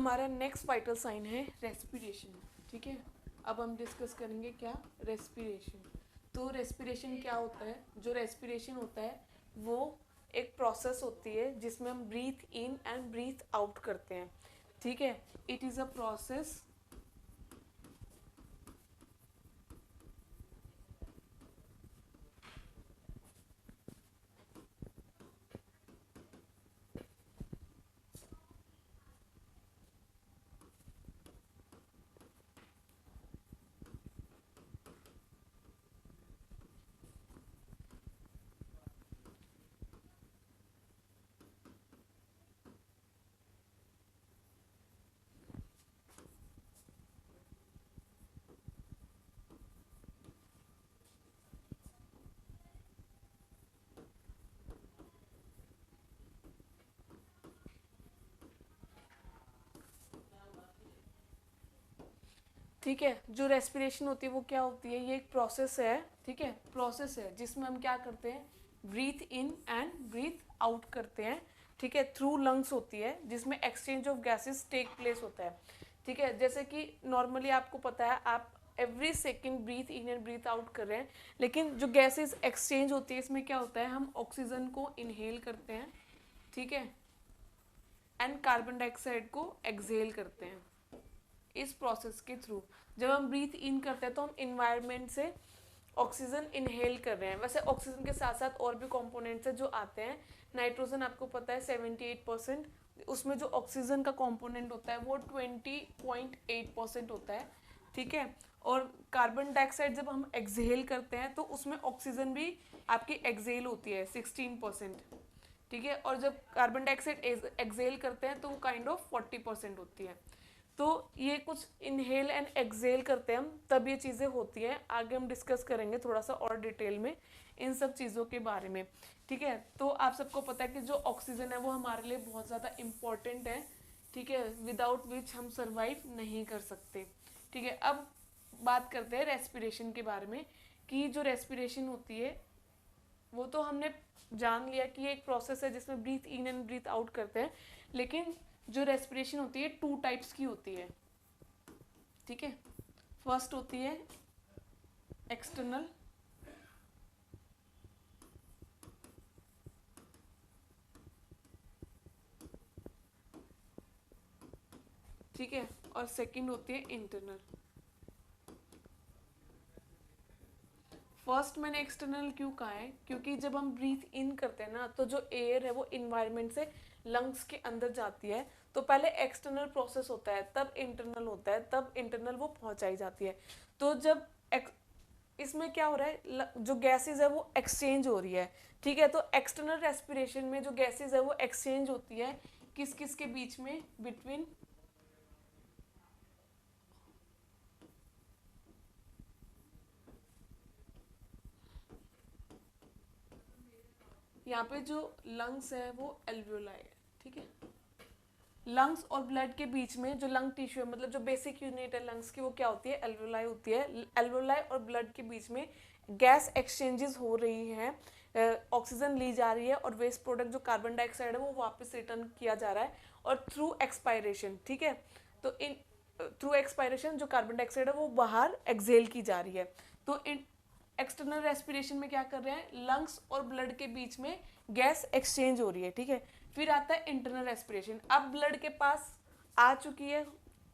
हमारा next vital sign है respiration, ठीक है। अब हम डिस्कस करेंगे क्या, रेस्पिरेशन। तो रेस्पिरेशन क्या होता है, जो रेस्पिरेशन होता है वो एक प्रोसेस होती है जिसमें हम breathe in and breathe out करते हैं, ठीक है। इट इज़ अ प्रोसेस ठीक है। जो रेस्पिरेशन होती है वो क्या होती है, ये एक प्रोसेस है, ठीक है, प्रोसेस है जिसमें हम क्या करते हैं, breathe in and breathe out करते हैं, ठीक है। थ्रू लंग्स होती है जिसमें exchange of gases take place होता है, ठीक है। जैसे कि नॉर्मली आपको पता है आप every second breathe in and breathe out कर रहे हैं, लेकिन जो गैसेस एक्सचेंज होती है इसमें क्या होता है, हम ऑक्सीजन को इनहेल करते हैं, ठीक है, एंड कार्बन डाइऑक्साइड को एक्सहेल करते हैं। इस प्रोसेस के थ्रू जब हम ब्रीथ इन करते हैं तो हम इन्वायरमेंट से ऑक्सीजन इनहेल कर रहे हैं। वैसे ऑक्सीजन के साथ साथ और भी कंपोनेंट्स हैं जो आते हैं। नाइट्रोजन आपको पता है 78%, उसमें जो ऑक्सीजन का कंपोनेंट होता है वो 20.8% होता है, ठीक है। और कार्बन डाइऑक्साइड जब हम एक्सहेल करते हैं तो उसमें ऑक्सीजन भी आपकी एक्सहेल होती है 16%, ठीक है। और जब कार्बन डाइऑक्साइड एक्सहेल करते हैं तो वो काइंड ऑफ 40% होती है। तो ये कुछ इनहेल एंड एक्सहेल करते हैं हम, तब ये चीज़ें होती हैं। आगे हम डिस्कस करेंगे थोड़ा सा और डिटेल में इन सब चीज़ों के बारे में, ठीक है। तो आप सबको पता है कि जो ऑक्सीजन है वो हमारे लिए बहुत ज़्यादा इम्पोर्टेंट है, ठीक है, विदाउट विच हम सर्वाइव नहीं कर सकते, ठीक है। अब बात करते हैं रेस्पिरेशन के बारे में, कि जो रेस्पिरेशन होती है वो तो हमने जान लिया कि ये एक प्रोसेस है जिसमें breathe in and breathe out करते हैं, लेकिन जो रेस्पिरेशन होती है 2 टाइप्स की होती है, ठीक है। फर्स्ट होती है एक्सटर्नल, ठीक है, और सेकंड होती है इंटरनल। फर्स्ट मैंने एक्सटर्नल क्यों कहा है, क्योंकि जब हम ब्रीथ इन करते हैं ना तो जो एयर है वो इन्वायरमेंट से लंग्स के अंदर जाती है, तो पहले एक्सटर्नल प्रोसेस होता है तब इंटरनल होता है, तब इंटरनल वो पहुंचाई जाती है। तो जब इसमें क्या हो रहा है, जो गैसेज है वो एक्सचेंज हो रही है, ठीक है। तो एक्सटर्नल रेस्पिरेशन में जो गैसेज है वो एक्सचेंज होती है किस किस के बीच में, बिटवीन यहाँ पे जो लंग्स है वो एल्वियोलाई है, ठीक है। लंग्स और ब्लड के बीच में जो लंग टिश्यू है, मतलब जो बेसिक यूनिट है लंग्स की, वो क्या होती है, एल्वियोलाई होती है। एल्वियोलाई और ब्लड के बीच में गैस एक्सचेंजेस हो रही हैं, ऑक्सीजन ली जा रही है और वेस्ट प्रोडक्ट जो कार्बन डाइऑक्साइड है वो वापस रिटर्न किया जा रहा है, और थ्रू एक्सपायरेशन, ठीक है। तो इन थ्रू एक्सपायरेशन जो कार्बन डाइऑक्साइड है वो बाहर एक्सहेल की जा रही है। तो इन एक्सटर्नल रेस्पिरेशन में क्या कर रहे हैं, लंग्स और ब्लड के बीच में गैस एक्सचेंज हो रही है, ठीक है। फिर आता है इंटरनल रेस्पिरेशन। अब ब्लड के पास आ चुकी है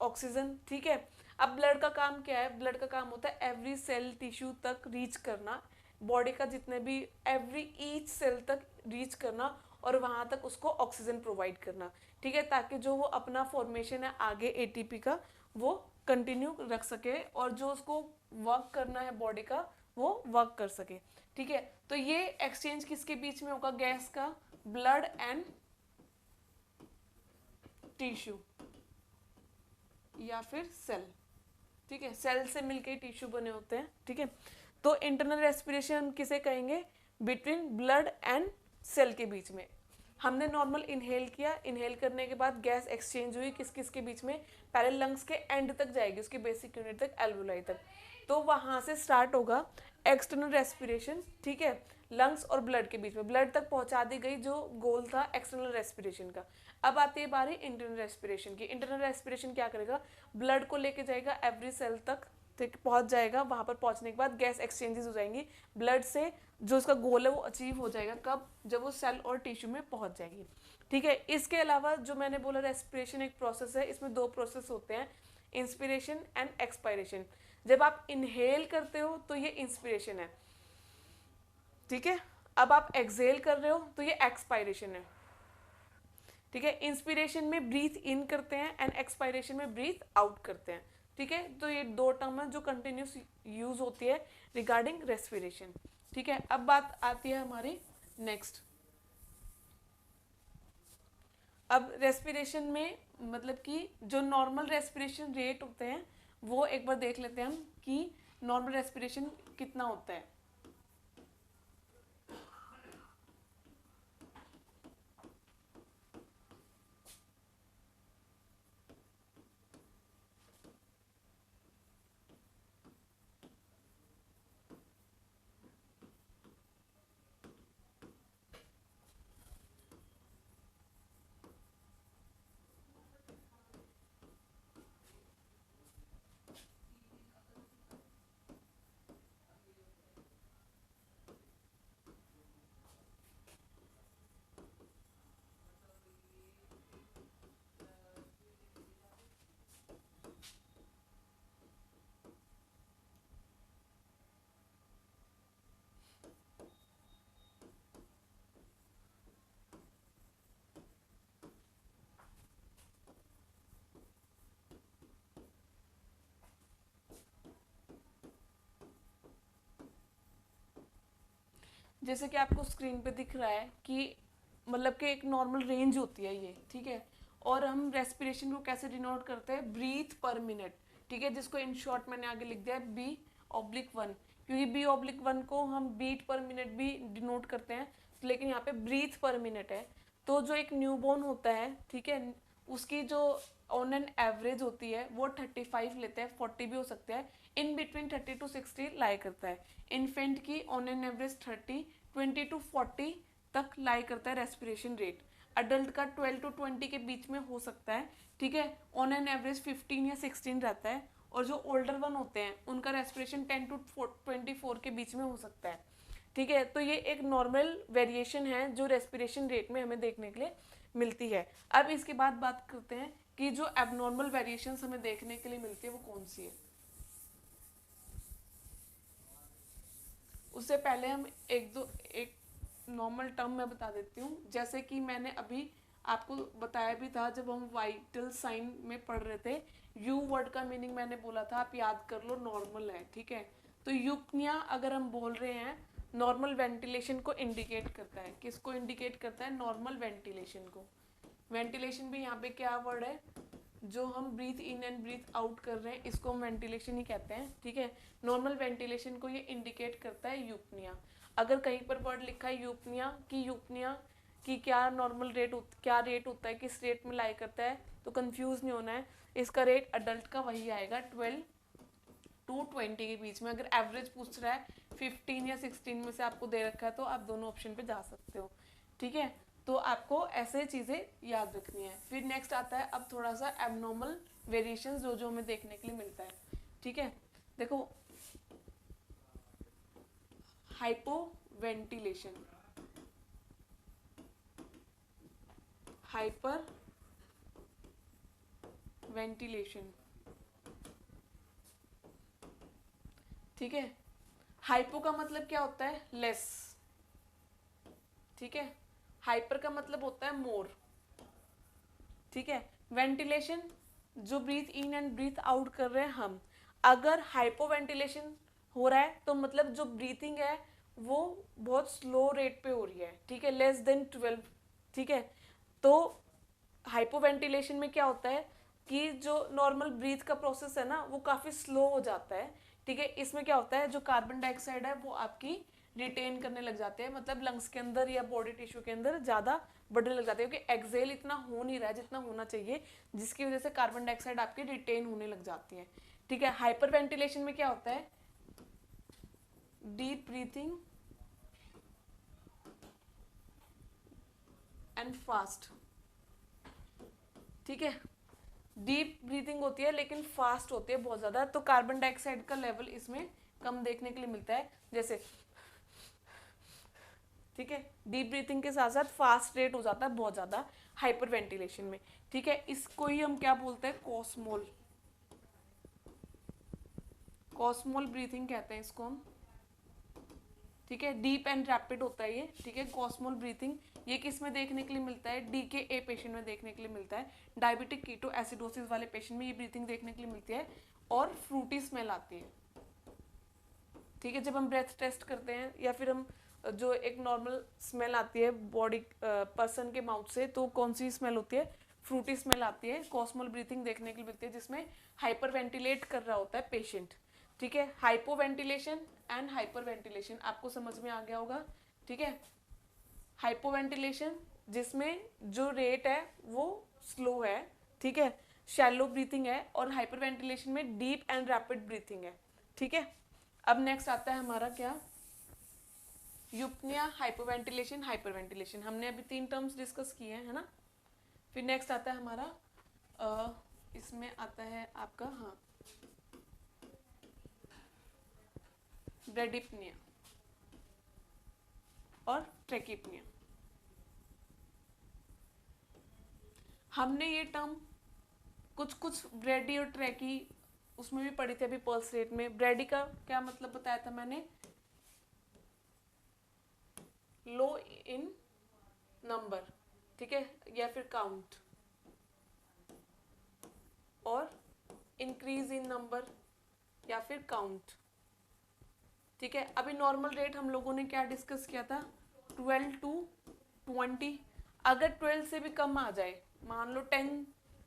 ऑक्सीजन, ठीक है। अब ब्लड का काम क्या है, ब्लड का काम होता है एवरी सेल टिश्यू तक रीच करना, बॉडी का जितने भी एवरी ईच सेल तक रीच करना और वहां तक उसको ऑक्सीजन प्रोवाइड करना, ठीक है, ताकि जो वो अपना फॉर्मेशन है आगे एटीपी का वो कंटिन्यू रख सके और जो उसको वर्क करना है बॉडी का वो वर्क कर सके, ठीक है। तो ये एक्सचेंज किसके बीच में होगा, गैस का, ब्लड एंड टिश्यू या फिर सेल, ठीक है। सेल से मिलके टिश्यू बने होते हैं, ठीक है। तो इंटरनल रेस्पिरेशन किसे कहेंगे, बिटवीन ब्लड एंड सेल के बीच में। हमने नॉर्मल इनहेल किया, इनहेल करने के बाद गैस एक्सचेंज हुई किस किस के बीच में, पहले लंग्स के एंड तक जाएगी, उसकी बेसिक यूनिट तक, एल्वोलाई तक, तो वहां से स्टार्ट होगा एक्सटर्नल रेस्पिरेशन, ठीक है। लंग्स और ब्लड के बीच में, ब्लड तक पहुंचा दी गई जो गोल था एक्सटर्नल रेस्पिरेशन का। अब आती है बारी इंटरनल रेस्पिरेशन की। इंटरनल रेस्पिरेशन क्या करेगा, ब्लड को लेके जाएगा एवरी सेल तक, ठीक पहुंच जाएगा, वहां पर पहुंचने के बाद गैस एक्सचेंजेस हो जाएंगी ब्लड से, जो उसका गोल है वो अचीव हो जाएगा कब, जब वो सेल और टिश्यू में पहुंच जाएगी। ठीक है, इसके अलावा जो मैंने बोला रेस्पिरेशन एक प्रोसेस है, इसमें दो प्रोसेस होते हैं, इंस्पिरेशन एंड एक्सपायरेशन। जब आप इनहेल करते हो तो ये इंस्पिरेशन है, ठीक है, अब आप एक्सहेल कर रहे हो तो ये एक्सपायरेशन है। ठीक है, इंस्पिरेशन में ब्रीथ इन करते हैं एंड एक्सपायरेशन में ब्रीथ आउट करते हैं। ठीक है, तो ये दो टर्म है जो कंटिन्यूस यूज होती है रिगार्डिंग रेस्पिरेशन। ठीक है, अब बात आती है हमारी नेक्स्ट। अब रेस्पिरेशन में मतलब कि जो नॉर्मल रेस्पिरेशन रेट होते हैं वो एक बार देख लेते हैं हम कि नॉर्मल रेस्पिरेशन कितना होता है। जैसे कि आपको स्क्रीन पे दिख रहा है कि मतलब कि एक नॉर्मल रेंज होती है ये, ठीक है, और हम रेस्पिरेशन को कैसे डिनोट करते हैं, ब्रीथ पर मिनट। ठीक है, जिसको इन शॉर्ट मैंने आगे लिख दिया है B/1, क्योंकि B/1 को हम बीट पर मिनट भी डिनोट करते हैं, लेकिन यहाँ पे ब्रीथ पर मिनट है। तो जो एक न्यूबॉर्न होता है, ठीक है, उसकी जो ऑन एन एवरेज होती है वो 35 लेते हैं, 40 भी हो सकता है, इन बिटवीन 30 to 60 लाई करता है। इन्फेंट की ऑन एन एवरेज 30, 20 to 40 तक लाई करता है रेस्पिरेशन रेट। अडल्ट का 12 to 20 के बीच में हो सकता है, ठीक है, ऑन एन एवरेज 15 या 16 रहता है। और जो ओल्डर वन होते हैं उनका रेस्पिरेशन 10 to 24 के बीच में हो सकता है। ठीक है, तो ये एक नॉर्मल वेरिएशन है जो रेस्पिरेशन रेट में हमें देखने के लिए मिलती है। अब इसके बाद बात करते हैं कि जो एबनॉर्मल वेरिएशंस हमें देखने के लिए मिलती है वो कौन सी है। उससे पहले हम एक नॉर्मल टर्म मैं बता देती हूँ। जैसे कि मैंने अभी आपको बताया भी था जब हम वाइटल साइन में पढ़ रहे थे, यू वर्ड का मीनिंग मैंने बोला था, आप याद कर लो, नॉर्मल है। ठीक है, तो यूपनिया अगर हम बोल रहे हैं, नॉर्मल वेंटिलेशन को इंडिकेट करता है। किसको इंडिकेट करता है, नॉर्मल वेंटिलेशन को। वेंटिलेशन भी यहाँ पे क्या वर्ड है, जो हम breathe in and breathe out कर रहे हैं इसको हम वेंटिलेशन ही कहते हैं। ठीक है, नॉर्मल वेंटिलेशन को ये इंडिकेट करता है यूपनिया। अगर कहीं पर वर्ड लिखा है यूपनिया की क्या नॉर्मल रेट क्या रेट होता है, किस रेट में लाई करता है, तो कंफ्यूज नहीं होना है। इसका रेट अडल्ट का वही आएगा 12 to 20 के बीच में। अगर एवरेज पूछ रहा है 15 या 16 में से आपको दे रखा है तो आप दोनों ऑप्शन पे जा सकते हो। ठीक है, तो आपको ऐसे चीज़ें याद रखनी है। फिर नेक्स्ट आता है अब थोड़ा सा एबनॉर्मल वेरिएशंस जो जो हमें देखने के लिए मिलता है। ठीक है, देखो, हाइपोवेंटिलेशन, हाइपर वेंटिलेशन। ठीक है, हाइपो का मतलब क्या होता है, लेस। ठीक है, हाइपर का मतलब होता है मोर। ठीक है, वेंटिलेशन जो breathe in and breathe out कर रहे हैं हम, अगर हाइपोवेंटिलेशन हो रहा है तो मतलब जो ब्रीथिंग है वो बहुत स्लो रेट पे हो रही है। ठीक है, लेस देन 12। ठीक है, तो हाइपोवेंटिलेशन में क्या होता है कि जो नॉर्मल ब्रीथ का प्रोसेस है ना वो काफ़ी स्लो हो जाता है। ठीक है, इसमें क्या होता है, जो कार्बन डाइऑक्साइड है वो आपकी रिटेन करने लग जाते हैं, मतलब लंग्स के अंदर या बॉडी टिश्यू के अंदर ज़्यादा बढ़ने लग जाते हैं, क्योंकि एक्सेल इतना हो नहीं रहा है जितना होना चाहिए, जिसकी वजह से कार्बन डाइऑक्साइड आपकी रिटेन होने लग जाती है। ठीक है, हाइपर वेंटिलेशन में क्या होता है, डीप ब्रीथिंग एंड फास्ट, ठीक है। डीप ब्रीथिंग होती है लेकिन फास्ट होती है बहुत ज़्यादा, तो कार्बन डाइऑक्साइड का लेवल इसमें कम देखने के लिए मिलता है, जैसे, ठीक है। डीप ब्रीथिंग के साथ साथ फास्ट रेट हो जाता है बहुत ज़्यादा हाइपर वेंटिलेशन में, ठीक है। इसको ही हम क्या बोलते हैं, कॉस्मोल, कॉस्मोल ब्रीथिंग कहते हैं इसको हम, ठीक है। डीप एंड रैपिड होता है ये, ठीक है। कॉस्मोल ब्रीथिंग ये किस में देखने के लिए मिलता है, DKA पेशेंट में देखने के लिए मिलता है, डायबिटिक कीटो एसिडोसिस वाले पेशेंट में ये ब्रीथिंग देखने के लिए मिलती है, और फ्रूटी स्मेल आती है, ठीक है। जब हम ब्रेथ टेस्ट करते हैं या फिर हम जो एक नॉर्मल स्मेल आती है बॉडी पर्सन के माउथ से, तो कौन सी स्मेल होती है, फ्रूटी स्मेल आती है। कॉस्मोल ब्रीथिंग देखने के लिए मिलती है जिसमें हाइपर वेंटिलेट कर रहा होता है पेशेंट, ठीक है। Hypo ventilation and hyper ventilation आपको समझ में आ गया होगा, ठीक है। हाइपो वेंटिलेशन जिसमें जो रेट है वो स्लो है, ठीक है, शैलो ब्रीथिंग है, और हाइपर वेंटिलेशन में डीप एंड रैपिड ब्रीथिंग है, ठीक है। अब नेक्स्ट आता है हमारा क्या, यूपनिया, हाइपोवेंटिलेशन, हाइपरवेंटिलेशन। हमने अभी 3 टर्म्स डिस्कस किए हैं, है ना। फिर नेक्स्ट आता है हमारा इसमें आता है आपका, हाँ, ब्रेडिप्निया और ट्रेकिपनिया। हमने ये टर्म कुछ ब्रेडी और ट्रैकी उसमें भी पढ़ी थी अभी पल्स रेट में। ब्रेडी का क्या मतलब बताया था मैंने, लो इन नंबर, ठीक है, या फिर काउंट, और इंक्रीज इन नंबर या फिर काउंट, ठीक है। अभी नॉर्मल रेट हम लोगों ने क्या डिस्कस किया था, 12 to 20। अगर 12 से भी कम आ जाए, मान लो 10,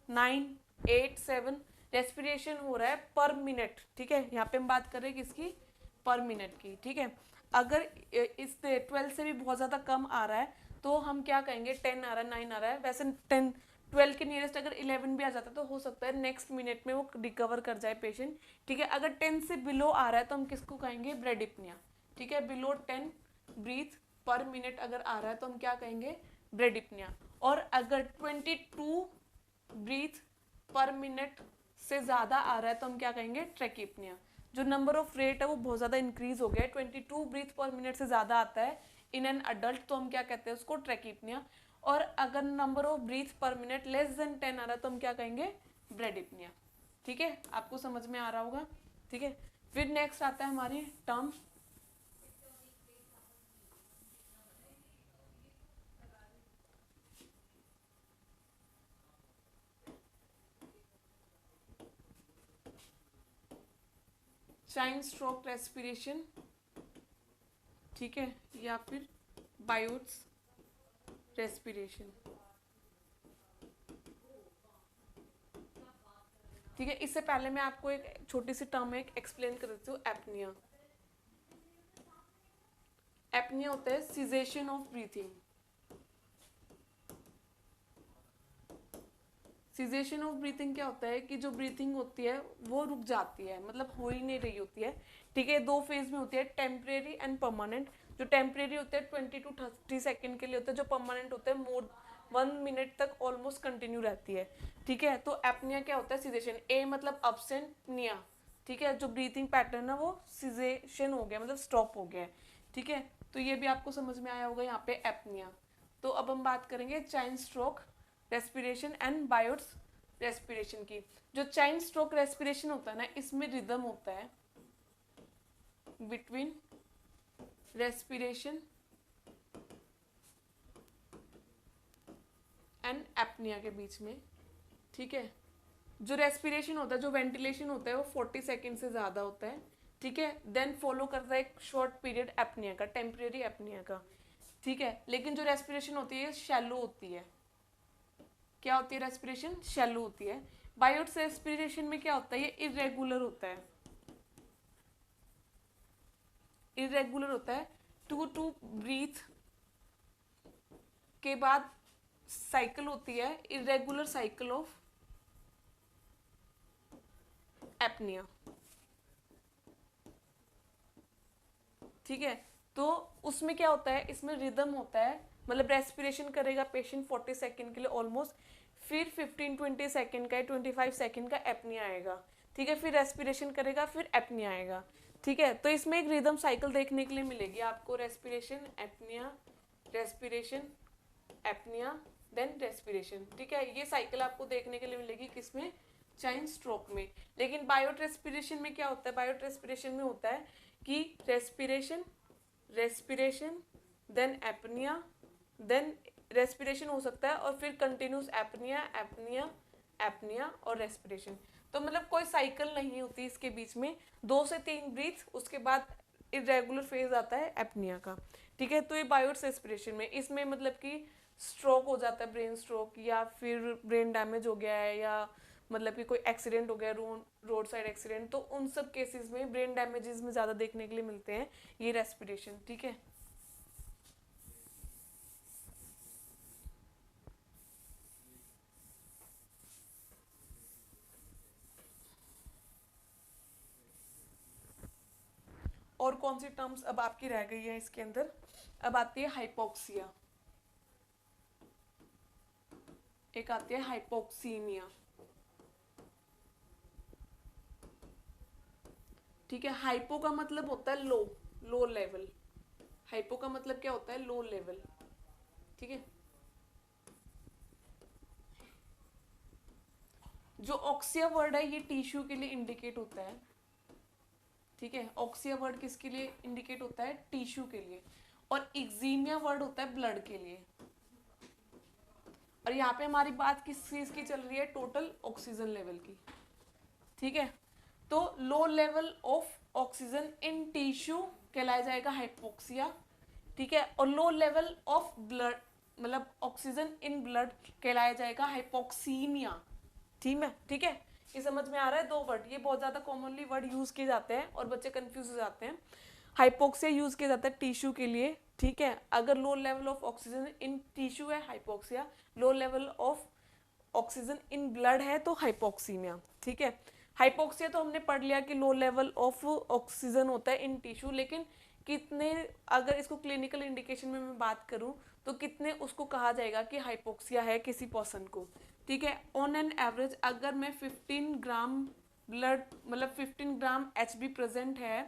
9, 8, 7 रेस्पिरेशन हो रहा है पर मिनट, ठीक है। यहाँ पे हम बात कर रहे हैं किसकी, पर मिनट की, ठीक है। अगर इस 12 से भी बहुत ज़्यादा कम आ रहा है तो हम क्या कहेंगे, 10 आ रहा है, 9 आ रहा है, वैसे 10 12 के नियरेस्ट अगर 11 भी आ जाता है तो हो सकता है नेक्स्ट मिनट में वो रिकवर कर जाए पेशेंट, ठीक है। अगर 10 से बिलो आ रहा है तो हम किसको कहेंगे, ब्रेडिप्निया, ठीक है। बिलो 10 ब्रीथ पर मिनट अगर आ रहा है तो हम क्या कहेंगे, ब्रेडिप्निया। और अगर 22 ब्रीथ पर मिनट से ज़्यादा आ रहा है तो हम क्या कहेंगे, ट्रैकिपनिया। जो नंबर ऑफ रेट है वो बहुत ज़्यादा इंक्रीज हो गया है, 22 ब्रीथ पर मिनट से ज़्यादा आता है इन एन अडल्ट तो हम क्या कहते हैं उसको, ट्रैकिपनिया। और अगर नंबर ऑफ ब्रीथ पर मिनट लेस देन 10 आ रहा है तो हम क्या कहेंगे, ब्रेडिप्निया, ठीक है। आपको समझ में आ रहा होगा, ठीक है। फिर नेक्स्ट आता है हमारी टर्म चाइन स्ट्रोक रेस्पिरेशन, ठीक है, या फिर बायोट्स रेस्पिरेशन, ठीक है। इससे पहले मैं आपको एक छोटी सी टर्म एक एक्सप्लेन कर देती हूँ, एपनिया। एपनिया होता है cessation of breathing. Cessation of breathing क्या होता है कि जो ब्रीथिंग होती है वो रुक जाती है, मतलब हो ही नहीं रही होती है, ठीक है। 2 फेज में होती है, टेम्परेरी एंड परमानेंट। जो टेम्परेरी होते हैं 20 to 30 सेकेंड के लिए होता है, जो परमानेंट होता है मोर 1 मिनट तक ऑलमोस्ट कंटिन्यू रहती है, ठीक है। तो एपनिया क्या होता है, सीजेशन, ए मतलब अब्सेंट, निया, ठीक है। जो ब्रीथिंग पैटर्न है वो सीजेशन हो गया, मतलब स्टॉप हो गया है, ठीक है। तो ये भी आपको समझ में आया होगा यहाँ पे एपनिया। तो अब हम बात करेंगे चाइन स्ट्रोक रेस्पिरेशन एंड बायोट्स रेस्पिरेशन की। जो चाइन स्ट्रोक रेस्पिरेशन होता है ना, इसमें रिदम होता है बिटवीन रेस्पिरेशन एंड एपनिया के बीच में, ठीक है। जो रेस्पिरेशन होता है, जो वेंटिलेशन होता है वो 40 सेकेंड से ज़्यादा होता है, ठीक है। देन फॉलो करता है एक शॉर्ट पीरियड एपनिया का, टेम्परेरी एपनिया का, ठीक है। लेकिन जो रेस्पिरेशन होती है शैलो होती है। क्या होती है, रेस्पिरेशन शैलो होती है। बायोट्स रेस्पिरेशन में क्या होता है, ये इरेगुलर होता है, इरेगुलर होता है। 2 ब्रीथ के बाद साइकिल होती है, इरेगुलर साइकिल ऑफ एपनिया, ठीक है। तो उसमें क्या होता है, इसमें रिदम होता है मतलब रेस्पिरेशन करेगा पेशेंट 40 सेकेंड के लिए ऑलमोस्ट, फिर 15-20 सेकेंड का 25 सेकेंड का एपनिया आएगा, ठीक है, फिर रेस्पिरेशन करेगा, फिर एपनिया आएगा, ठीक है। तो इसमें एक रिदम साइकिल देखने के लिए मिलेगी आपको, respiration apnoea, respiration apnoea, then respiration, ठीक है। ये साइकिल आपको देखने के लिए मिलेगी किसमें, चाइन स्ट्रोक में। लेकिन बायोट रेस्पिरेशन में क्या होता है, बायोट रेस्पिरेशन में होता है कि respiration, respiration, then apnoea, then respiration हो सकता है और फिर कंटिन्यूस एपनिया, एपनिया, एपनिया और रेस्पिरेशन। तो मतलब कोई साइकिल नहीं होती इसके बीच में, 2 से 3 ब्रीथ, उसके बाद इरेगुलर फेज आता है एपनिया का, ठीक है। तो ये बायोट रेस्पिरेशन में, इसमें मतलब कि स्ट्रोक हो जाता है, ब्रेन स्ट्रोक, या फिर ब्रेन डैमेज हो गया है, या मतलब कि कोई एक्सीडेंट हो गया, रोड साइड एक्सीडेंट, तो उन सब केसेस में ब्रेन डैमेजेस में ज़्यादा देखने के लिए मिलते हैं ये रेस्पिरेशन, ठीक है। और कौन सी टर्म्स अब आपकी रह गई है इसके अंदर, अब आती है हाइपोक्सिया, एक आती है हाइपोक्सीमिया, ठीक है। हाइपो का मतलब होता है लो, लो लेवल, हाइपो का मतलब क्या होता है, लो लेवल, ठीक है। जो ऑक्सिया वर्ड है ये टिश्यू के लिए इंडिकेट होता है, ठीक है। ऑक्सिया वर्ड किसके लिए इंडिकेट होता है, टिश्यू के लिए, और एक्जीमिया वर्ड होता है ब्लड के लिए। और यहाँ पे हमारी बात किस चीज की चल रही है, टोटल ऑक्सीजन लेवल की, ठीक है। तो लो level of oxygen in tissue कहलाया जाएगा हाइपोक्सिया, ठीक है। और लो लेवल ऑफ ब्लड मतलब ऑक्सीजन इन ब्लड कहलाया जाएगा हाइपोक्सीमिया, ठीक है। ये समझ में आ रहा है, 2 वर्ड, ये बहुत ज्यादा कॉमनली वर्ड यूज किए जाते हैं और बच्चे कंफ्यूज हो जाते हैं। हाइपोक्सिया यूज किया जाता है टिश्यू के लिए, ठीक है। अगर low level of oxygen in tissue है hypoxia, low level of oxygen in blood है तो हाइपोक्सीमिया, ठीक है। हाइपोक्सिया तो हमने पढ़ लिया कि लो लेवल ऑफ ऑक्सीजन होता है इन टिश्यू, लेकिन कितने, अगर इसको क्लिनिकल इंडिकेशन में मैं बात करूं तो कितने उसको कहा जाएगा कि हाइपोक्सिया है किसी पर्सन को, ठीक है। ऑन एन एवरेज अगर मैं 15 ग्राम ब्लड मतलब 15 ग्राम HB प्रेजेंट है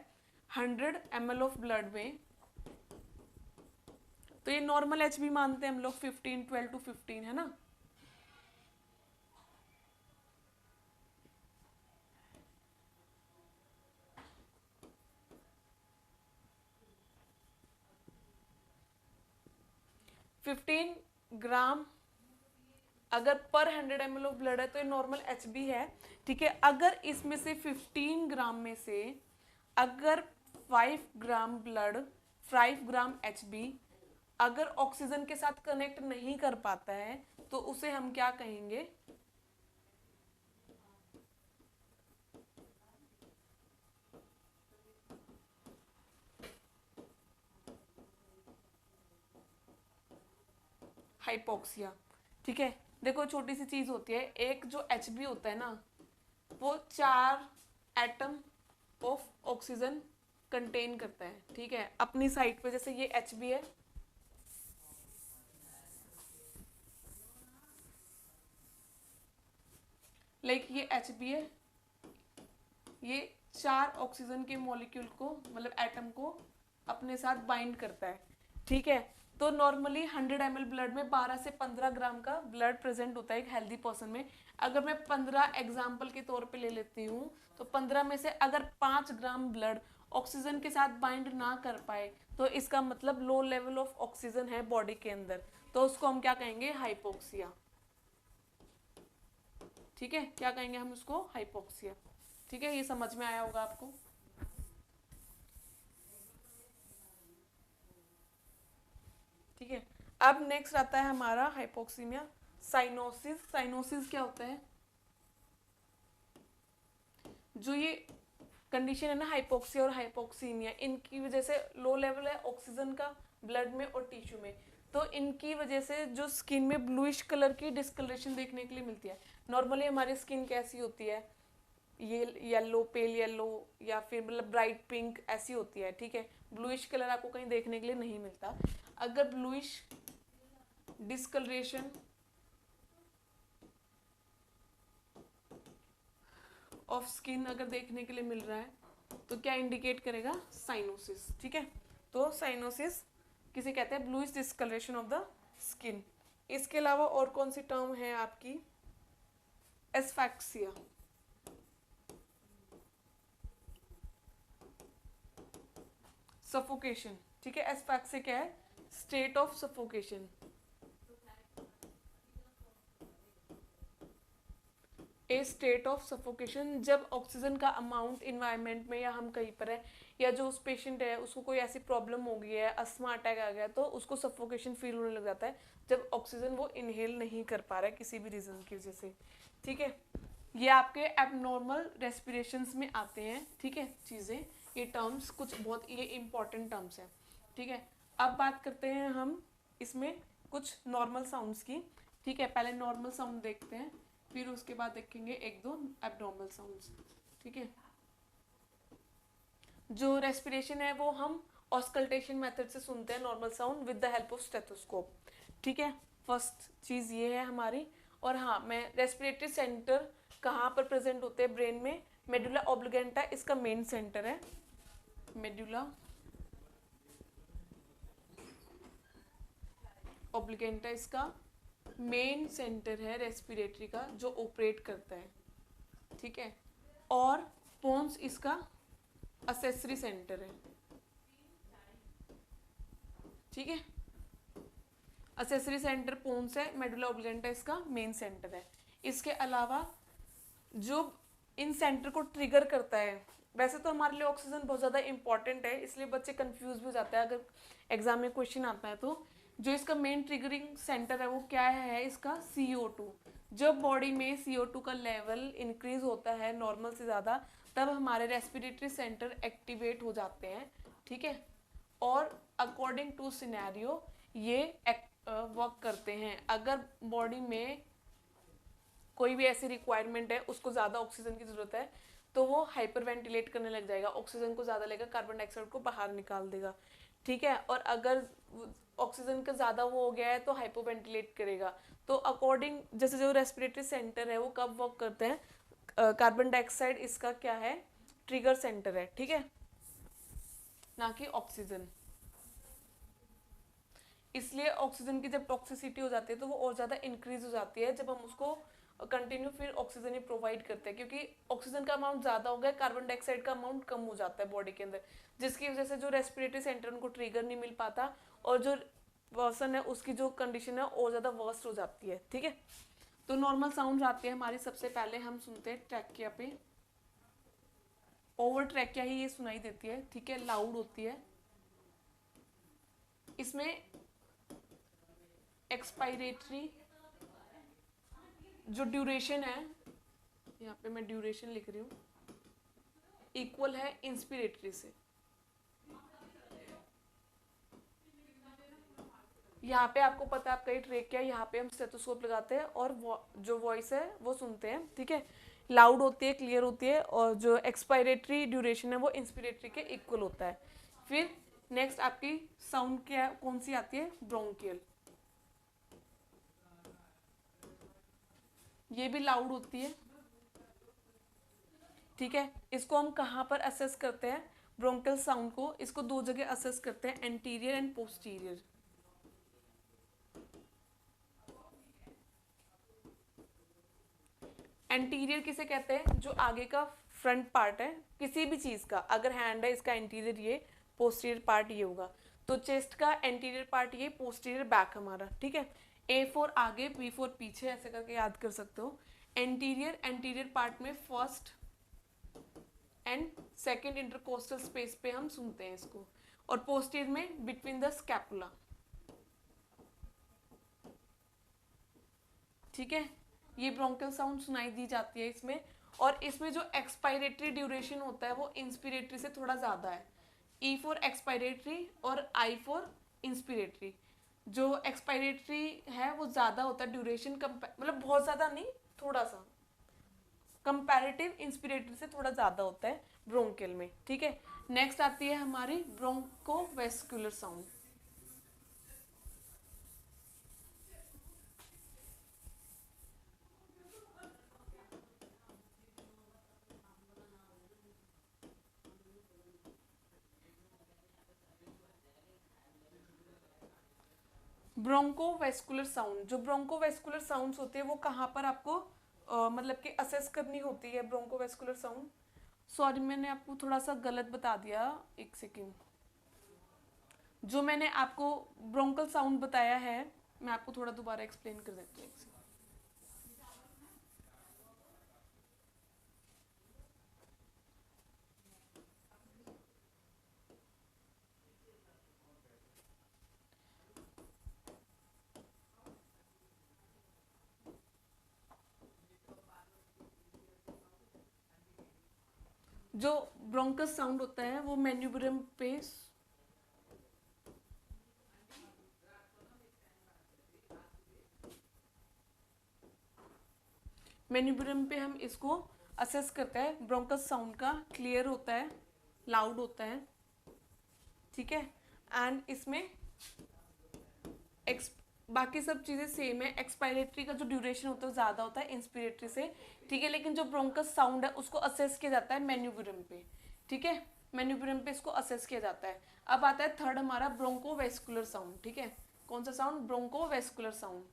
100 ml ऑफ ब्लड में, तो ये नॉर्मल HB मानते हैं हम लोग, 15, 12 to 15 है ना। फिफ्टीन ग्राम अगर पर 100 ml ऑफ ब्लड है तो ये नॉर्मल HB है, ठीक है। अगर इसमें से 15 ग्राम में से अगर 5 ग्राम ब्लड, 5 ग्राम HB अगर ऑक्सीजन के साथ कनेक्ट नहीं कर पाता है तो उसे हम क्या कहेंगे, हाइपोक्सिया, ठीक है। देखो छोटी सी चीज होती है, एक जो HB होता है ना वो 4 एटम ऑफ ऑक्सीजन कंटेन करता है, ठीक है, अपनी साइड पे। जैसे ये HB है, लाइक ये HB है, ये 4 ऑक्सीजन के मॉलिक्यूल को मतलब एटम को अपने साथ बाइंड करता है, ठीक है। तो नॉर्मली 100 ml ब्लड में 12 से 15 ग्राम का ब्लड प्रेजेंट होता है एक हेल्दी पर्सन में। अगर मैं 15 एग्जाम्पल के तौर पे ले लेती हूँ तो 15 में से अगर 5 ग्राम ब्लड ऑक्सीजन के साथ बाइंड ना कर पाए तो इसका मतलब लो लेवल ऑफ ऑक्सीजन है बॉडी के अंदर, तो उसको हम क्या कहेंगे, हाइपोक्सिया, ठीक है। क्या कहेंगे हम उसको, हाइपोक्सिया, ठीक है। ये समझ में आया होगा आपको, ठीक है। अब नेक्स्ट आता है हमारा हाइपोक्सीमिया, साइनोसिस। साइनोसिस क्या होता है, जो ये कंडीशन है ना हाइपोक्सिया और हाइपोक्सीमिया, इनकी वजह से लो लेवल है ऑक्सीजन का ब्लड में और टिश्यू में, तो इनकी वजह से जो स्किन में ब्लूइश कलर की डिस्कलरेशन देखने के लिए मिलती है। नॉर्मली हमारी स्किन कैसी होती है, ये येलो, पेल येलो या फिर मतलब ब्राइट पिंक ऐसी होती है, ठीक है। ब्लूइश कलर आपको कहीं देखने के लिए नहीं मिलता। अगर ब्लूइश डिस्कलरेशन ऑफ स्किन अगर देखने के लिए मिल रहा है तो क्या इंडिकेट करेगा? साइनोसिस। ठीक है, तो साइनोसिस किसे कहते हैं? Bluish discolouration of the skin. इसके अलावा और कौन सी टर्म है आपकी? एस्फैक्सिया। सफोकेशन। ठीक है, एस्फैक्सिया क्या है? State of suffocation. A state of suffocation, जब ऑक्सीजन का अमाउंट इन्वायरमेंट में या हम कहीं पर है या जो उस पेशेंट है उसको कोई ऐसी प्रॉब्लम हो गई है, अस्थमा अटैक आ गया, तो उसको सफोकेशन फील होने लग जाता है जब ऑक्सीजन वो इनहेल नहीं कर पा रहा है किसी भी रीजन की वजह से। ठीक है, ये आपके एबनॉर्मल रेस्पिरेशंस में आते हैं। ठीक है, चीज़ें, ये टर्म्स कुछ बहुत ये इंपॉर्टेंट टर्म्स हैं। ठीक है, अब बात करते हैं हम इसमें कुछ नॉर्मल साउंड्स की। ठीक है, पहले नॉर्मल साउंड देखते हैं, फिर उसके बाद देखेंगे एक दो एब्नॉर्मल साउंड्स। ठीक है, जो रेस्पिरेशन है वो हम ऑस्कल्टेशन मेथड से सुनते हैं normal sound with the help of stethoscope. ठीक है, फर्स्ट चीज़ ये है हमारी। और हाँ, मैं रेस्पिरेटरी सेंटर कहाँ पर प्रेजेंट होते हैं? ब्रेन में मेडुला ऑब्लिगेंटा इसका मेन सेंटर है। मेडुला ऑब्लिगेंटा इसका मेन सेंटर है रेस्पिरेटरी का जो ऑपरेट करता है। ठीक है, और पोन्स इसका असेसरी सेंटर है। ठीक है, असेसरी सेंटर पोन्स है, मेडुला ऑब्लिगेंटा इसका मेन सेंटर है। इसके अलावा जो इन सेंटर को ट्रिगर करता है, वैसे तो हमारे लिए ऑक्सीजन बहुत ज़्यादा इंपॉर्टेंट है, इसलिए बच्चे कंफ्यूज भी हो जाते हैं अगर एग्जाम में क्वेश्चन आता है तो। जो इसका मेन ट्रिगरिंग सेंटर है वो क्या है? इसका CO2। जब बॉडी में CO2 का लेवल इंक्रीज होता है नॉर्मल से ज़्यादा, तब हमारे रेस्पिरेटरी सेंटर एक्टिवेट हो जाते हैं। ठीक है, और अकॉर्डिंग टू सिनेरियो ये वर्क करते हैं। अगर बॉडी में कोई भी ऐसी रिक्वायरमेंट है, उसको ज़्यादा ऑक्सीजन की ज़रूरत है, तो वो हाइपर वेंटिलेट करने लग जाएगा, ऑक्सीजन को ज़्यादा लेगा, कार्बन डाइऑक्साइड को बाहर निकाल देगा। ठीक है, और अगर ऑक्सीजन का ज़्यादा वो हो गया है तो हाइपो वेंटिलेट करेगा। तो अकॉर्डिंग जैसे जो रेस्पिरेटरी सेंटर है वो कब वर्क करते हैं? कार्बन डाइऑक्साइड इसका क्या है? ट्रिगर सेंटर है। ठीक है, ना कि ऑक्सीजन। इसलिए ऑक्सीजन की जब टॉक्सिसिटी हो जाती है तो वो और ज़्यादा इंक्रीज हो जाती है जब हम उसको कंटिन्यू फिर ऑक्सीजन ही प्रोवाइड करते हैं, क्योंकि ऑक्सीजन का अमाउंट ज़्यादा हो गया, कार्बन डाइऑक्साइड का अमाउंट कम हो जाता है बॉडी के अंदर, जिसकी वजह से जो रेस्पिरेटरी सेंटर उनको ट्रिगर नहीं मिल पाता और जो पर्सन है उसकी जो कंडीशन है और ज़्यादा वर्स्ट हो जाती है। ठीक है, तो नॉर्मल साउंड आती है हमारी। सबसे पहले हम सुनते हैं ट्रैकिया पे, ओवर ट्रैकिया ही ये सुनाई देती है। ठीक है, लाउड होती है। इसमें एक्सपायरेटरी जो ड्यूरेशन है, यहाँ पे मैं ड्यूरेशन लिख रही हूँ, इक्वल है इंस्पिरेटरी से। यहाँ पे आपको पता है आपका ये ट्रेक क्या है, यहाँ पे हम स्टेथोस्कोप लगाते हैं और जो वॉइस है वो सुनते हैं। ठीक है, लाउड होती है, क्लियर होती है, और जो एक्सपायरेटरी ड्यूरेशन है वो इंस्पिरेटरी के इक्वल होता है। फिर नेक्स्ट आपकी साउंड क्या कौन सी आती है? ब्रोंकियल। ये भी लाउड होती है। ठीक है, इसको हम कहाँ पर असेस करते हैं? ब्रोंकियल साउंड को इसको दो जगह असेस करते हैं, एंटीरियर एंड पोस्टीरियर। एंटीरियर किसे कहते हैं? जो आगे का फ्रंट पार्ट है किसी भी चीज का, अगर हैंड है इसका एंटीरियर ये, पोस्टीरियर पार्ट ये होगा। तो चेस्ट का एंटीरियर पार्ट ये, पोस्टीरियर बैक हमारा। ठीक है, A4 आगे, B4 पीछे, ऐसे करके याद कर सकते हो। एंटीरियर पार्ट में first and second intercostal space पे हम सुनते हैं इसको, और पोस्टीरियर में बिटवीन द स्कैपुला। ठीक है, ये ब्रोंकियल साउंड सुनाई दी जाती है इसमें। और इसमें जो एक्सपायरेटरी ड्यूरेशन होता है वो इंस्पिरेटरी से थोड़ा ज़्यादा है। E4 एक्सपायरेटरी और I4 इंस्पिरेटरी। जो एक्सपायरेटरी है वो ज़्यादा होता है ड्यूरेशन, मतलब बहुत ज़्यादा नहीं, थोड़ा सा कंपैरेटिव इंस्पिरेटरी से थोड़ा ज़्यादा होता है ब्रोंकियल में। ठीक है, नेक्स्ट आती है हमारी ब्रोंकोवेस्कुलर साउंड। ब्रोंकोवेस्कुलर साउंड, जो ब्रोंकोवेस्कुलर साउंड्स होते हैं वो कहाँ पर आपको मतलब कि असेस करनी होती है ब्रोंकोवेस्कुलर साउंड। सॉरी मैंने आपको थोड़ा सा गलत बता दिया, एक सेकेंड। जो मैंने आपको ब्रोंकल साउंड बताया है मैं आपको थोड़ा दोबारा एक्सप्लेन कर देती हूँ। जो ब्रोंकस साउंड होता है वो मैन्यूब्रम पे हम इसको असेस करते हैं। ब्रोंकस साउंड का क्लियर होता है, लाउड होता है, ठीक है। एंड इसमें बाकी सब चीज़ें सेम है। एक्सपायरेटरी का जो ड्यूरेशन होता है ज़्यादा होता है इंस्पिरेटरी से, ठीक है। लेकिन जो ब्रोंकस साउंड है उसको असेस किया जाता है मैन्यूब्रम पे, ठीक है। मैन्यूब्रम पे इसको असेस किया जाता है। अब आता है थर्ड हमारा ब्रोंकोवेस्कुलर साउंड, ठीक है। कौन सा साउंड? ब्रोंकोवेस्कुलर साउंड।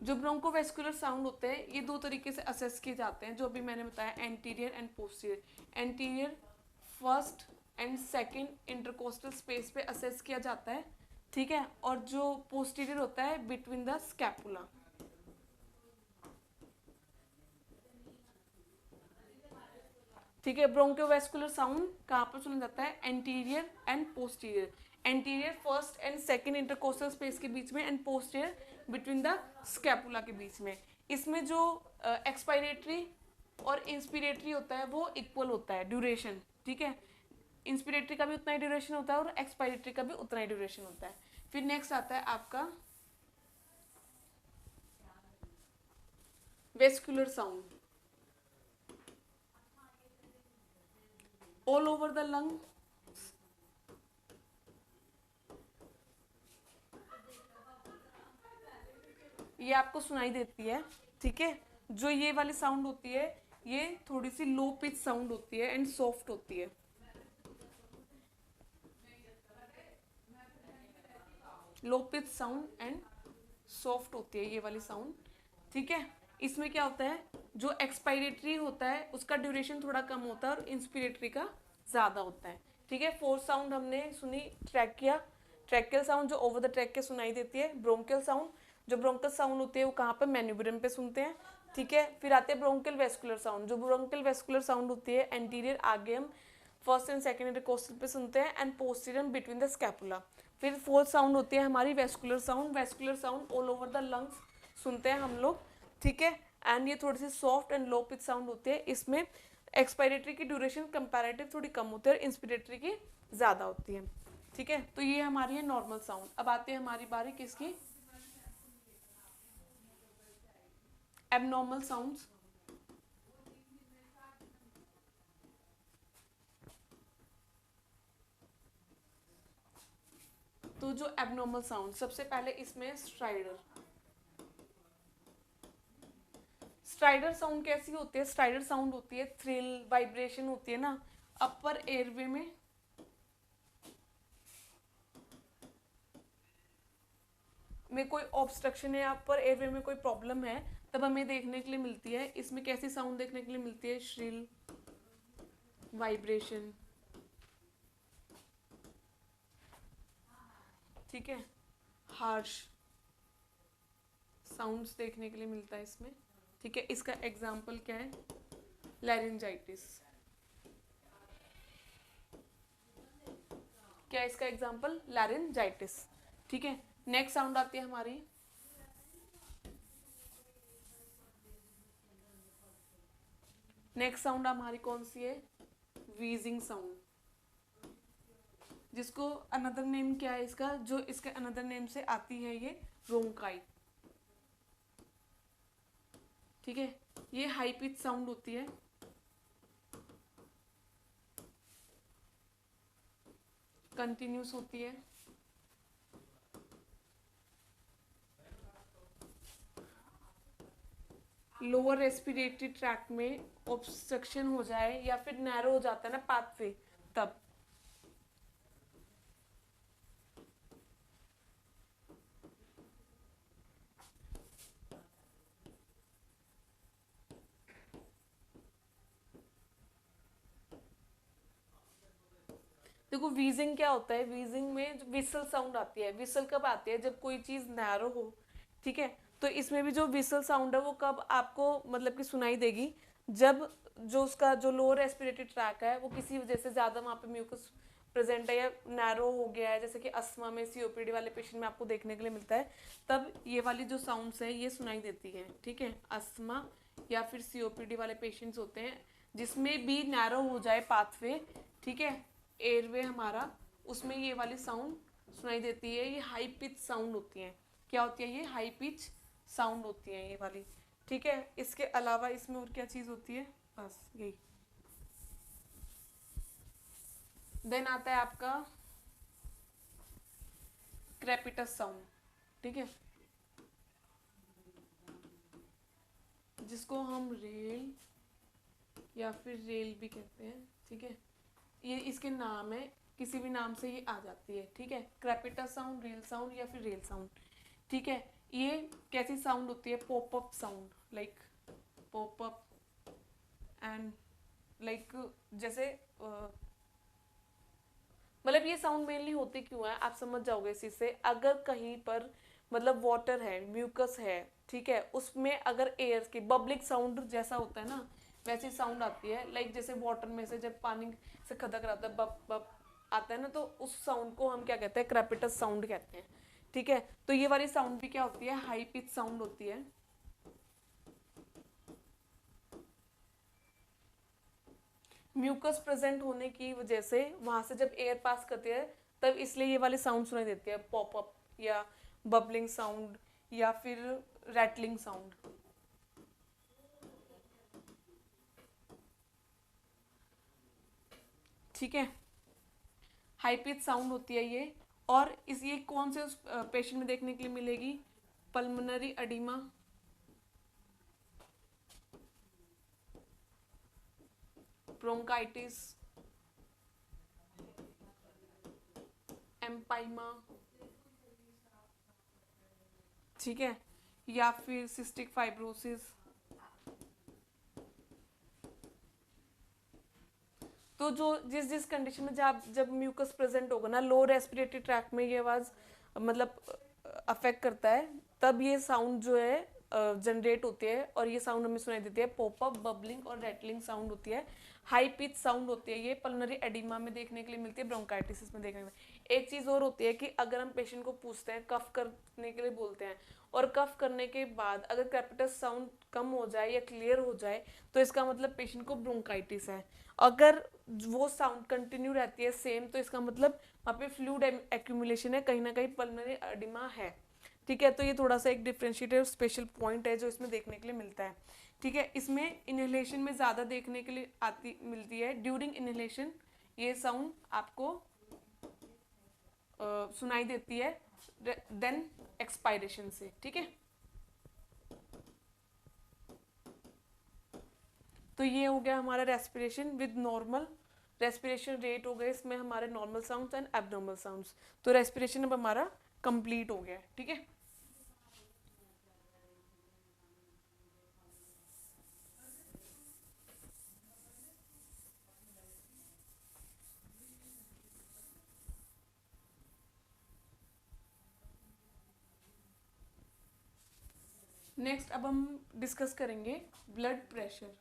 जो ब्रोंकोवेस्कुलर साउंड होते हैं ये दो तरीके से असेस किए जाते हैं, जो अभी मैंने बताया, anterior and posterior. Anterior first and second intercostal space पे असेस किया जाता है, ठीक है। और जो पोस्टीरियर होता है बिटवीन द स्कैपुला, ठीक है। ब्रोंकोवेस्कुलर साउंड कहाँ पर सुना जाता है? Anterior and posterior. Anterior first and second intercostal space के बीच में, and posterior between the scapula के बीच में। इसमें जो एक्सपायरेटरी और इंस्पिरेटरी होता है वो इक्वल होता है ड्यूरेशन, ठीक है। इंस्पिरेटरी का भी उतना ही ड्यूरेशन होता है और एक्सपायरेटरी का भी उतना ही ड्यूरेशन होता है। फिर नेक्स्ट आता है आपका vascular sound. All over the lung, ये आपको सुनाई देती है, ठीक है। जो ये वाली साउंड होती है ये थोड़ी सी लो पिच साउंड होती है एंड सॉफ्ट होती है। लो पिच साउंड एंड सॉफ्ट होती है ये वाली साउंड, ठीक है। इसमें क्या होता है, जो एक्सपायरेटरी होता है उसका ड्यूरेशन थोड़ा कम होता है और इंस्पिरेटरी का ज़्यादा होता है, ठीक है। फोर्थ साउंड हमने सुनी ट्रैकिया, ट्रैकियल साउंड जो ओवर द ट्रैक के सुनाई देती है। ब्रोंकियल साउंड, जो ब्रोंकस साउंड होती है वो कहाँ पर? मैन्यूब्रम पे सुनते हैं, ठीक है। फिर आते हैं ब्रोंकियल वेस्कुलर साउंड। जो ब्रोंकियल वेस्कुलर साउंड होती है एंटीरियर आगे हम फर्स्ट एंड सेकंड इंटरकोस्टल पे सुनते हैं, and posterior between the scapula. फिर फोर्थ साउंड होती है हमारी vesicular sound. Vesicular sound all over the lungs सुनते हैं हम लोग, ठीक है। एंड ये थोड़ी सी soft and low pitch sound होती है। इसमें एक्सपायरेटरी की ड्यूरेशन कंपैरेटिव थोड़ी कम होती है और इंस्पिरेटरी की ज़्यादा होती है, ठीक है। तो ये हमारी है नॉर्मल साउंड। अब आते हैं हमारी बारी किसकी? Abnormal sounds. तो जो एबनॉर्मल साउंड, सबसे पहले इसमें स्ट्राइडर। स्ट्राइडर साउंड कैसी होती है? स्ट्राइडर साउंड होती है थ्रिल वाइब्रेशन होती है ना अपर एयरवे में कोई ऑब्स्ट्रक्शन है, अपर एयरवे में कोई प्रॉब्लम है, तब हमें देखने के लिए मिलती है। इसमें कैसी साउंड देखने के लिए मिलती है? श्रिल वाइब्रेशन, ठीक है। हार्श साउंड्स देखने के लिए मिलता है इसमें, ठीक है। इसका एग्जाम्पल क्या है? लैरिंजाइटिस। क्या है इसका एग्जाम्पल? लैरिंजाइटिस, ठीक है। नेक्स्ट साउंड आती है हमारी नेक्स्ट साउंड हमारी कौन सी है? वीजिंग साउंड, जिसको अनदर नेम क्या है इसका? जो इसके अनदर नेम से आती है ये रोंकाई, ठीक है। ये हाई पिच साउंड होती है, कंटिन्यूस होती है, लोअर रेस्पिरेटरी ट्रैक्ट में ऑब्स्ट्रक्शन हो जाए या फिर नैरो हो जाता है ना पाथवे, तब देखो वीजिंग क्या होता है, वीजिंग में जो विसल साउंड आती है, विसल कब आती है, जब कोई चीज नैरो हो, ठीक है। तो इसमें भी जो विसल साउंड है वो कब आपको मतलब कि सुनाई देगी, जब जो उसका जो लोअर रेस्पिरेटरी ट्रैक है वो किसी वजह से ज्यादा वहां पे म्यूकस प्रेजेंट है या नैरो हो गया है, जैसे कि अस्थमा में सीओपीडी वाले पेशेंट में आपको देखने के लिए मिलता है, तब ये वाली जो साउंड्स है ये सुनाई देती है, ठीक है। अस्थमा या फिर सीओपीडी वाले पेशेंट्स होते हैं जिसमें भी नैरो हो जाए पाथवे, ठीक है, एयरवे हमारा, उसमें ये वाली साउंड सुनाई देती है। ये हाई पिच साउंड होती है, क्या होती है, ये हाई पिच साउंड होती है ये वाली, ठीक है। इसके अलावा इसमें और क्या चीज होती है, बस यही। देन आता है आपका क्रेपिटस साउंड, ठीक है, जिसको हम रेल या फिर रेल भी कहते हैं, ठीक है। ये इसके नाम है, किसी भी नाम से ये आ जाती है, ठीक है। क्रेपिटस साउंड, रेल साउंड या फिर रेल साउंड, ठीक है। ये कैसी साउंड होती है, pop up sound, like pop up and like जैसे मतलब ये साउंड मेनली होती क्यों है आप समझ जाओगे इसी से। अगर कहीं पर मतलब वाटर है, म्यूकस है, ठीक है, उसमें अगर एयर की बबलिंग साउंड जैसा होता है ना, वैसी साउंड आती है, लाइक जैसे वाटर में से जब पानी से खदक रहा है, बप बप आता है ना, तो उस साउंड को हम क्या कहते हैं, क्रेपिटस साउंड कहते हैं, ठीक है। तो ये वाली साउंड भी क्या होती है, हाई पिच साउंड होती है। म्यूकस प्रेजेंट होने की वजह से वहां से जब एयर पास करती है तब इसलिए ये वाली साउंड सुनाई देती है, पॉप अप या बबलिंग साउंड या फिर रैटलिंग साउंड, ठीक है। हाई पिच साउंड होती है ये। और इस ये कौन से उस पेशेंट में देखने के लिए मिलेगी, पल्मोनरी एडिमा, ब्रोंकाइटिस, एम्पाइमा, ठीक है, या फिर सिस्टिक फाइब्रोसिस। तो जो जिस जिस कंडीशन में जब म्यूकस प्रेजेंट होगा ना लो रेस्पिरेटरी ट्रैक्ट में, ये आवाज मतलब अफेक्ट करता है, तब ये साउंड जो है जनरेट होती है और ये साउंड हमें सुनाई देती है, पॉपअप, बबलिंग और रैटलिंग साउंड होती है। हाई पिच साउंड होती है, ये पल्मोनरी एडिमा में देखने के लिए मिलती है, ब्रोंकाइटिस में देखने में। एक चीज और होती है कि अगर हम पेशेंट को पूछते हैं, कफ करने के लिए बोलते हैं, और कफ करने के बाद अगर क्रेपिटस साउंड कम हो जाए या क्लियर हो जाए तो इसका मतलब पेशेंट को ब्रोंकाइटिस है। अगर वो साउंड कंटिन्यू रहती है सेम, तो इसका मतलब वहाँ पे फ्लूइड एक्यूमुलेशन है, कहीं ना कहीं पल्मोनरी एडिमा है, ठीक है। तो ये थोड़ा सा एक डिफरेंशिएटेड स्पेशल पॉइंट है जो इसमें देखने के लिए मिलता है, ठीक है। इसमें इनहेलेशन में ज़्यादा देखने के लिए मिलती है। ड्यूरिंग इनहेलेशन ये साउंड आपको सुनाई देती है, देन एक्सपायरेशन से, ठीक है। तो ये हो गया हमारा respiration with normal respiration rate हो गए, इसमें हमारे normal sounds and abnormal sounds. तो रेस्पिरेशन अब हमारा कंप्लीट हो गया, ठीक है। नेक्स्ट अब हम डिस्कस करेंगे ब्लड प्रेशर।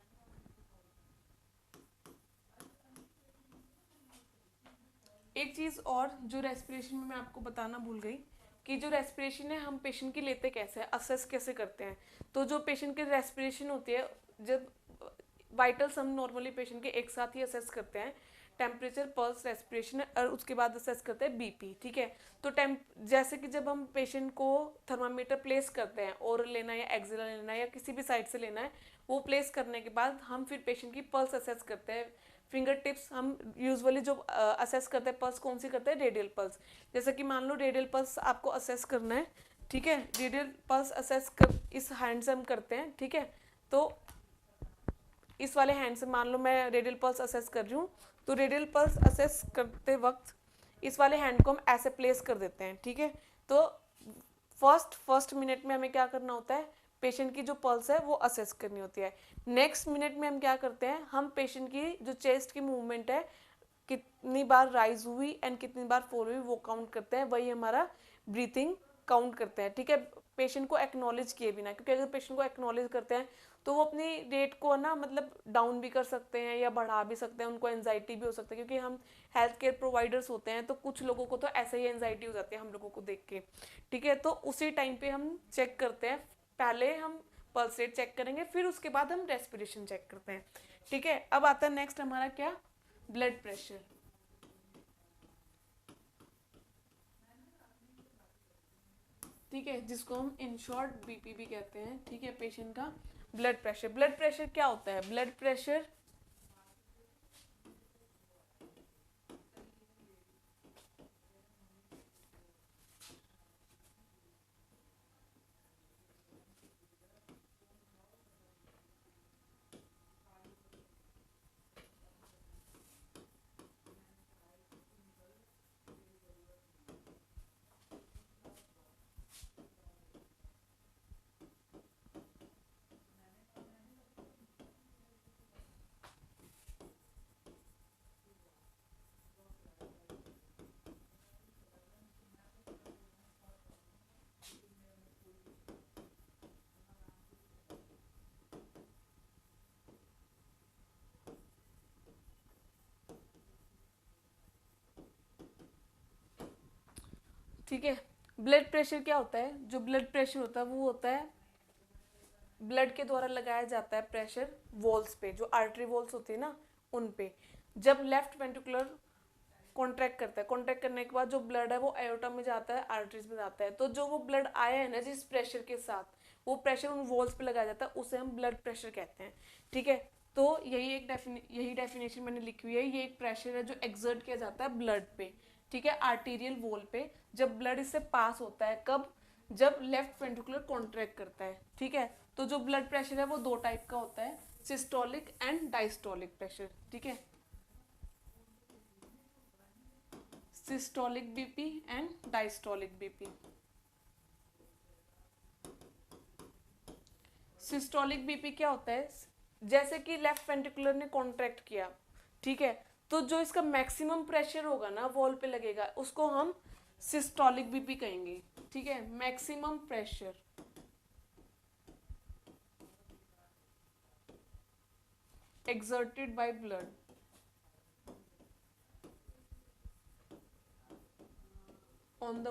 एक चीज और जो रेस्पिरेशन में मैं आपको बताना भूल गई कि जो रेस्पिरेशन है हम पेशेंट की लेते कैसे हैं, असेस कैसे करते हैं। तो जो पेशेंट की रेस्पिरेशन होती है, जब वाइटल्स हम नॉर्मली पेशेंट के एक साथ ही असेस करते हैं, टेम्परेचर, पल्स, रेस्पिरेशन, और उसके बाद असेस करते हैं बीपी, ठीक है। तो जैसे कि जब हम पेशेंट को थर्मामीटर प्लेस करते हैं, ओरल लेना है या एक्सिलर लेना है या किसी भी साइड से लेना है, वो प्लेस करने के बाद हम फिर पेशेंट की पल्स असेस करते हैं। फिंगर टिप्स हम यूजुअली जो असेस करते हैं पल्स कौन सी करते हैं, रेडियल पल्स। जैसे कि मान लो रेडियल पल्स आपको असेस करना है, ठीक है, रेडियल पल्स असेस कर इस हैंड से हम करते हैं, ठीक है। तो इस वाले हैंड से मान लो मैं रेडियल पल्स असेस कर रही हूँ, तो रेडियल पल्स असेस करते वक्त इस वाले हैंड को हम ऐसे प्लेस कर देते हैं, ठीक है। तो फर्स्ट मिनट में हमें क्या करना होता है, पेशेंट की जो पल्स है वो असेस करनी होती है। नेक्स्ट मिनट में हम क्या करते हैं, हम पेशेंट की जो चेस्ट की मूवमेंट है कितनी बार राइज हुई एंड कितनी बार फॉल हुई वो काउंट करते हैं, वही हमारा ब्रीथिंग काउंट करते हैं, ठीक है, पेशेंट को एक्नॉलेज किए बिना। क्योंकि अगर पेशेंट को एक्नॉलेज करते हैं तो वो अपनी रेट को ना मतलब डाउन भी कर सकते हैं या बढ़ा भी सकते हैं, उनको एंजाइटी भी हो सकती है, क्योंकि हम हेल्थ केयर प्रोवाइडर्स होते हैं तो कुछ लोगों को तो ऐसे ही एंजाइटी हो जाती है हम लोगों को देख के, ठीक है। तो उसी टाइम पे हम चेक करते हैं, पहले हम पल्स रेट चेक करेंगे, फिर उसके बाद हम रेस्पिरेशन चेक करते हैं, ठीक है। अब आता है नेक्स्ट हमारा क्या, ब्लड प्रेशर, ठीक है, जिसको हम इन शॉर्ट बीपी भी कहते हैं, ठीक है, पेशेंट का ब्लड प्रेशर। ब्लड प्रेशर क्या होता है, ब्लड प्रेशर ठीक है। ब्लड प्रेशर क्या होता है, जो ब्लड प्रेशर होता है वो होता है ब्लड के द्वारा लगाया जाता है प्रेशर वॉल्स पे, जो आर्टरी वॉल्स होती है ना उन पे। जब लेफ्ट वेंट्रिकुलर कॉन्ट्रैक्ट करता है, कॉन्ट्रैक्ट करने के बाद जो ब्लड है वो एयोटा में जाता है, आर्टरीज में जाता है, तो जो वो ब्लड आया है ना जिस प्रेशर के साथ, वो प्रेशर उन वॉल्स पे लगाया जाता है, उसे हम ब्लड प्रेशर कहते हैं, ठीक है। तो यही डेफिनेशन मैंने लिखी हुई है, ये एक प्रेशर है जो एक्सर्ट किया जाता है ब्लड पे, ठीक है, आर्टीरियल वॉल पे, जब ब्लड इससे पास होता है, कब, जब लेफ्ट वेंट्रिकुलर कॉन्ट्रैक्ट करता है, ठीक है। तो जो ब्लड प्रेशर है वो दो टाइप का होता है, सिस्टोलिक एंड डायस्टोलिक प्रेशर, ठीक है, systolic BP and diastolic BP. Systolic BP क्या होता है, जैसे कि लेफ्ट वेंट्रिकुलर ने कॉन्ट्रैक्ट किया, ठीक है, तो जो इसका मैक्सिमम प्रेशर होगा ना वॉल पे लगेगा, उसको हम सिस्टोलिक बीपी कहेंगे, ठीक है, maximum pressure exerted by blood on the